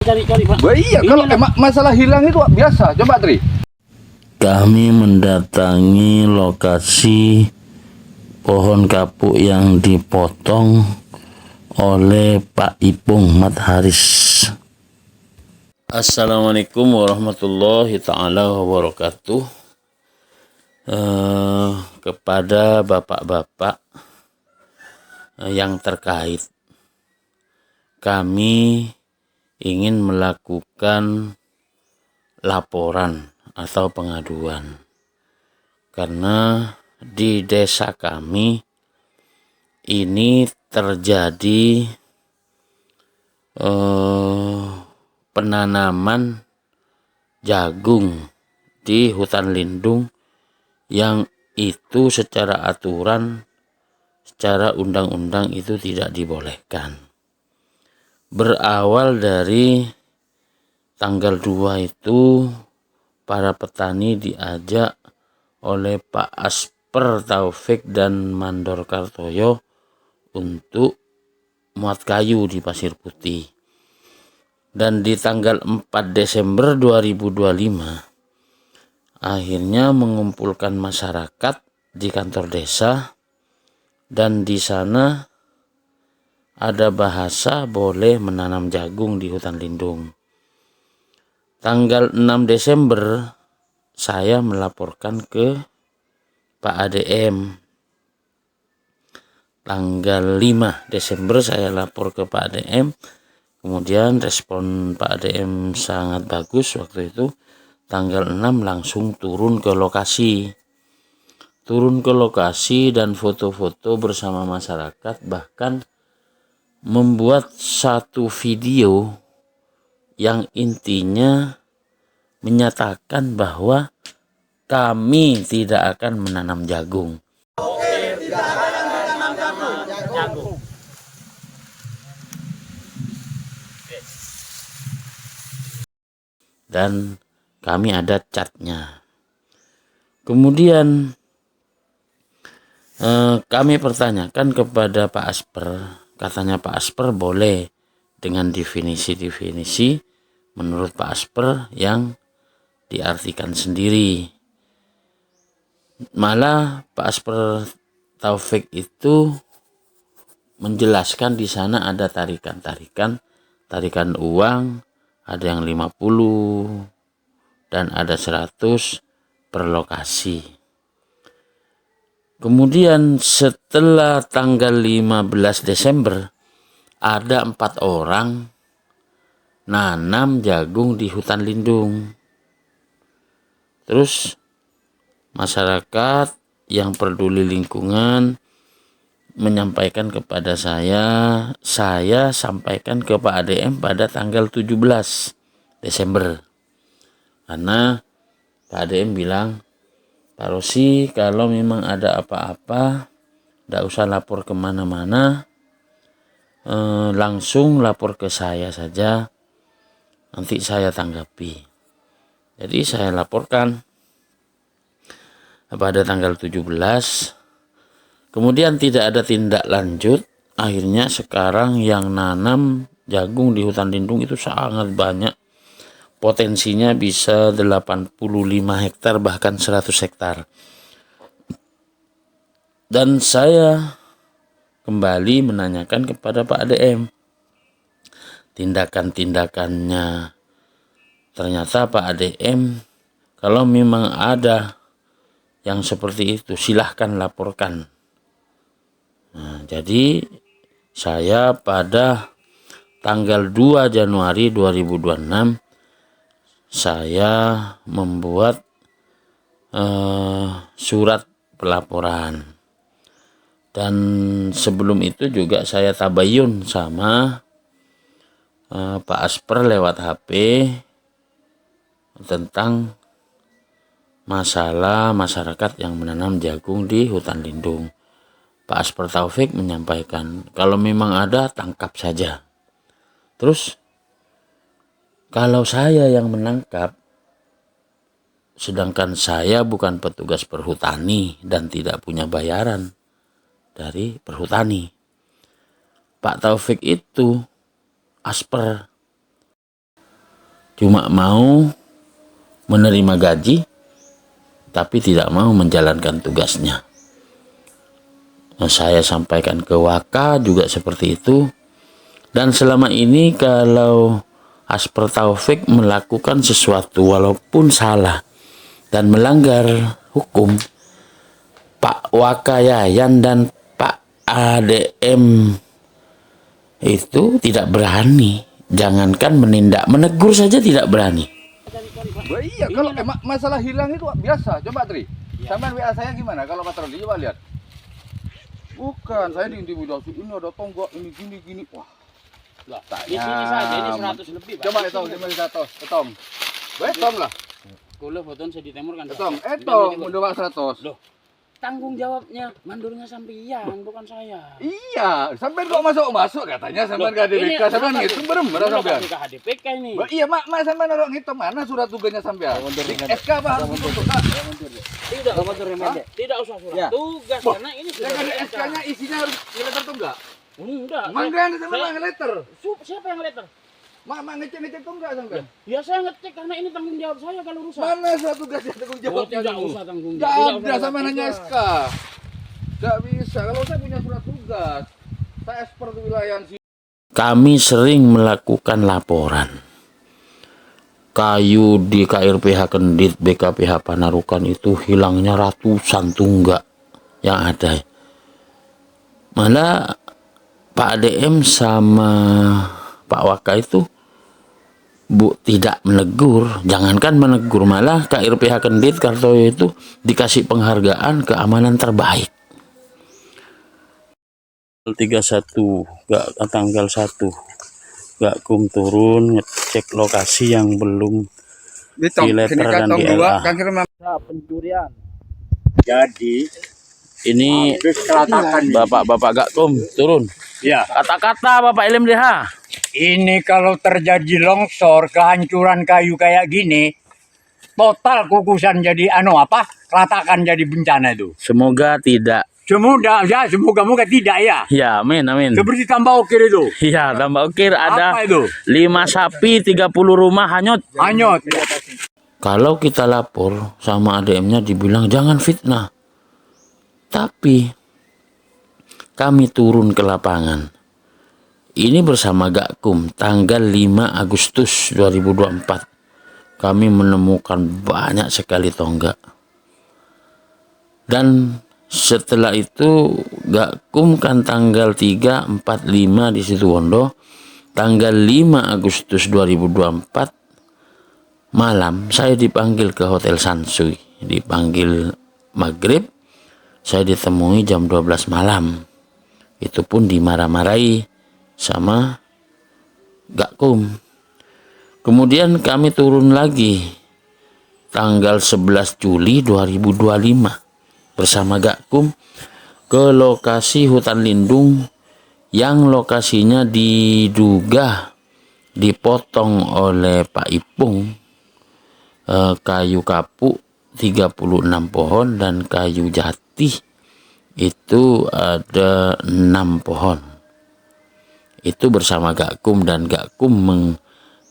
cari-cari, Pak. Iya, kalau masalah hilang itu biasa. Coba, Tri. Kami mendatangi lokasi pohon kapuk yang dipotong oleh Pak Ipung Matharis. Assalamualaikum warahmatullahi ta'ala wabarakatuh. Kepada bapak-bapak yang terkait, kami ingin melakukan laporan atau pengaduan karena di desa kami ini terjadi penanaman jagung di hutan lindung yang itu secara aturan, secara undang-undang itu tidak dibolehkan. Berawal dari tanggal 2 itu para petani diajak oleh Pak Asper Taufik dan Mandor Kartoyo untuk muat kayu di Pasir Putih. Dan di tanggal 4 Desember 2025 akhirnya mengumpulkan masyarakat di kantor desa, dan di sana ada bahasa boleh menanam jagung di hutan lindung. Tanggal 6 Desember saya melaporkan ke Pak ADM. Tanggal 5 Desember saya lapor ke Pak ADM. Kemudian respon Pak ADM sangat bagus waktu itu. Tanggal 6 langsung turun ke lokasi. Turun ke lokasi dan foto-foto bersama masyarakat, bahkan membuat satu video yang intinya menyatakan bahwa kami tidak akan menanam jagung. Dan kami ada catnya. Kemudian kami pertanyakan kepada Pak Asper, katanya Pak Asper boleh dengan definisi-definisi menurut Pak Asper yang diartikan sendiri. Malah Pak Asper Taufik itu menjelaskan di sana ada tarikan uang, ada yang 50 dan ada 100 per lokasi. Kemudian setelah tanggal 15 Desember ada 4 orang nanam jagung di hutan lindung. Terus masyarakat yang peduli lingkungan menyampaikan kepada saya sampaikan ke Pak ADM pada tanggal 17 Desember. Karena Pak ADM bilang, Pak Rosi, kalau memang ada apa-apa tidak usah lapor kemana-mana, langsung lapor ke saya saja, nanti saya tanggapi. Jadi saya laporkan pada tanggal 17. Kemudian tidak ada tindak lanjut. Akhirnya sekarang yang nanam jagung di hutan lindung itu sangat banyak. Potensinya bisa 85 hektar bahkan 100 hektar. Dan saya kembali menanyakan kepada Pak ADM tindakan-tindakannya. Ternyata Pak ADM, kalau memang ada yang seperti itu silahkan laporkan. Nah, jadi saya pada tanggal 2 Januari 2026 saya membuat surat pelaporan, dan sebelum itu juga saya tabayun sama Pak Asper lewat HP tentang masalah masyarakat yang menanam jagung di hutan lindung. Pak Asper Taufik menyampaikan kalau memang ada tangkap saja. Terus kalau saya yang menangkap, sedangkan saya bukan petugas perhutani dan tidak punya bayaran dari perhutani. Pak Taufik itu Asper cuma mau menerima gaji tapi tidak mau menjalankan tugasnya. Nah, saya sampaikan ke Waka juga seperti itu. Dan selama ini kalau Asper Taufik melakukan sesuatu walaupun salah dan melanggar hukum, Pak Waka Yayan dan Pak ADM itu tidak berani. Jangankan menindak, menegur saja tidak berani. Iya, kalau masalah hilang itu biasa. Coba Tri, sampean WA saya gimana kalau patroli? Coba lihat. Bukan, saya diintimidasi. Ini ada tonggak, ini gini. Wah, Lah, di sini saja ini 100 lebih, Pak. coba etong, di mana etong? Etong lah, Kulo foton saya di timur kan. etong, mendoa 100. Loh, tanggung jawabnya mandornya sampean, bukan saya. Iya, sampean kok masuk katanya sampean ke HDPK, sampean ngitung berem berapa sampean? Ke HDPK ini. Iya, mak sampean orang ngitung mana surat tugasnya sampean? Di SK apa harus untuk Tidak usah surat tugas karena ini sudah Dengan di SK. SK-nya isinya harus letter tuh enggak? Enggak. Mangga sama letter. Siapa yang letter? Mak ngecek tuh enggak sampean? Ya saya ngecek karena ini tanggung jawab saya kalau rusak. Mana surat tugasnya tanggung jawabnya? Tidak usah tanggung Enggak jawab. ada sama nanya SK. Enggak bisa. Kalau saya punya surat tugas, saya ekspor ke wilayah sini. Kami sering melakukan laporan. Kayu di KRPH Kendit, BKPH Panarukan itu hilangnya ratusan tunggak yang ada. Malah Pak ADM sama Pak Waka itu tidak menegur, jangankan menegur, malah KRPH Kendit Kartoyo itu dikasih penghargaan keamanan terbaik. 31 tanggal 1 Gakum turun ngecek lokasi yang belum di letter dan di LA. Pencurian. Jadi Ini keratakan Bapak Gakum turun. ya, Kata-kata Bapak LMDH. ini kalau terjadi longsor, kehancuran kayu kayak gini, total kukusan jadi ratakan jadi bencana itu. Semoga tidak. Semoga tidak ya. Ya, amin. Seperti tambah ukir itu. Ya, tambah ukir ada Apa itu? 5 sapi, 30 rumah hanyut. Hanyut. Kalau kita lapor sama ADM-nya dibilang jangan fitnah. Tapi kami turun ke lapangan. Ini bersama Gakum tanggal 5 Agustus 2024. Kami menemukan banyak sekali tonggak. Dan setelah itu Gakum kan tanggal 3, 4, 5 di Situwondo. Tanggal 5 Agustus 2024 malam saya dipanggil ke Hotel Sansui. Dipanggil maghrib, saya ditemui jam 12 malam. Itu pun dimarah-marahi sama Gakum. Kemudian kami turun lagi tanggal 11 Juli 2025 bersama Gakum ke lokasi hutan lindung yang lokasinya diduga dipotong oleh Pak Ipung. Kayu kapuk 36 pohon dan kayu jati itu ada 6 pohon. Itu bersama Gakum dan Gakum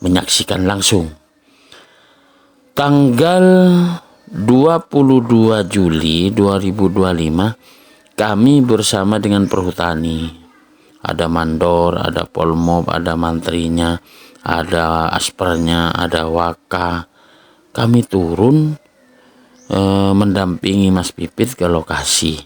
menyaksikan langsung. Tanggal 22 Juli 2025 kami bersama dengan perhutani, ada mandor, ada polmob, ada mantrinya, ada aspernya, ada waka. Kami turun mendampingi Mas Pipit ke lokasi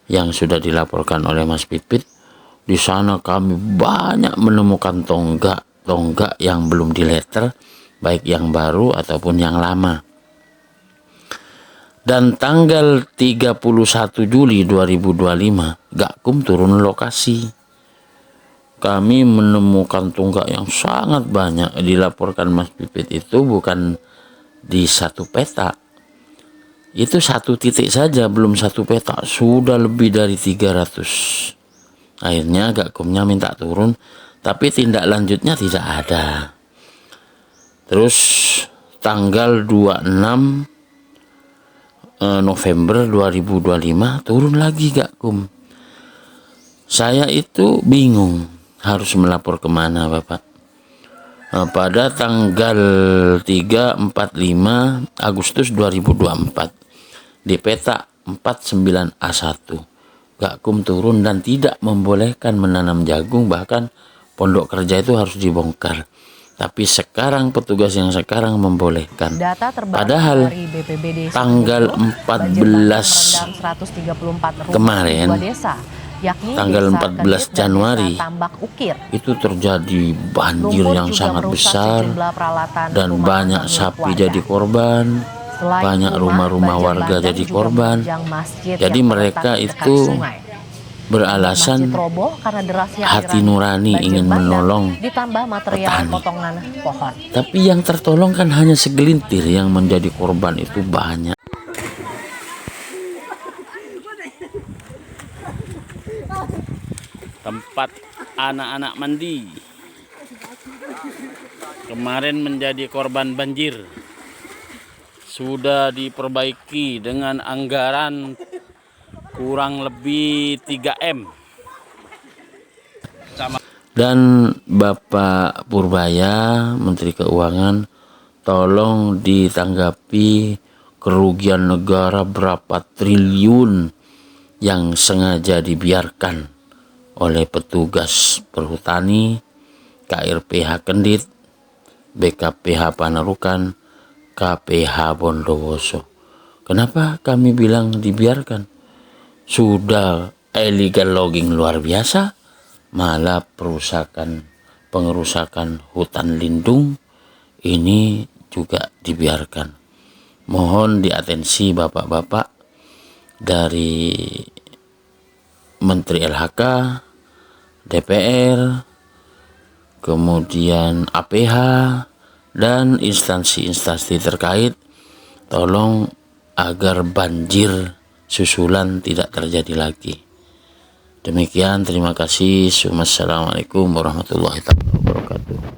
yang sudah dilaporkan oleh Mas Pipit. Di sana kami banyak menemukan tonggak yang belum diletter, baik yang baru ataupun yang lama. Dan tanggal 31 Juli 2025 Gakum turun lokasi. Kami menemukan tonggak yang sangat banyak. Dilaporkan Mas Pipit itu bukan di satu peta, itu satu titik saja, belum satu peta, sudah lebih dari 300. Akhirnya Gakumnya minta turun, tapi tindak lanjutnya tidak ada. Terus tanggal 26 November 2025 turun lagi Gakum. Saya itu bingung harus melapor kemana Bapak. pada tanggal 3-4-5 Agustus 2024 di peta 49A1. Gakum turun dan tidak membolehkan menanam jagung, bahkan pondok kerja itu harus dibongkar. Tapi sekarang petugas yang sekarang membolehkan. Data terbaru Padahal dari BPBD tanggal 14 kemarin, desa, yakni tanggal Desa 14 Kendit dan Januari Desa Tambak Ukir. itu terjadi banjir Lumpur yang juga sangat merusak besar sejumlah peralatan dan rumah banyak milik sapi warga. jadi korban. Selain Banyak rumah-rumah banjir warga bandang jadi juga korban. menerjang masjid Jadi yang mereka terletak di dekat itu sungai. beralasan Masjid roboh karena derasnya hati aliran nurani banjir ingin bandang, menolong ditambah material petani. potongan pohon. Tapi yang tertolong kan hanya segelintir, yang menjadi korban itu banyak. Tempat anak-anak mandi kemarin menjadi korban banjir sudah diperbaiki dengan anggaran kurang lebih 3M. Dan Bapak Purbaya, Menteri Keuangan, tolong ditanggapi kerugian negara berapa triliun yang sengaja dibiarkan oleh petugas perhutani, KRPH Kendit, BKPH Panarukan, KPH Bondowoso. Kenapa kami bilang dibiarkan? Sudah illegal logging luar biasa, malah pengerusakan hutan lindung ini juga dibiarkan. Mohon diatensi bapak-bapak dari Menteri LHK, DPR, kemudian APH, dan instansi-instansi terkait, tolong agar banjir susulan tidak terjadi lagi. Demikian, terima kasih. Wassalamualaikum warahmatullahi wabarakatuh.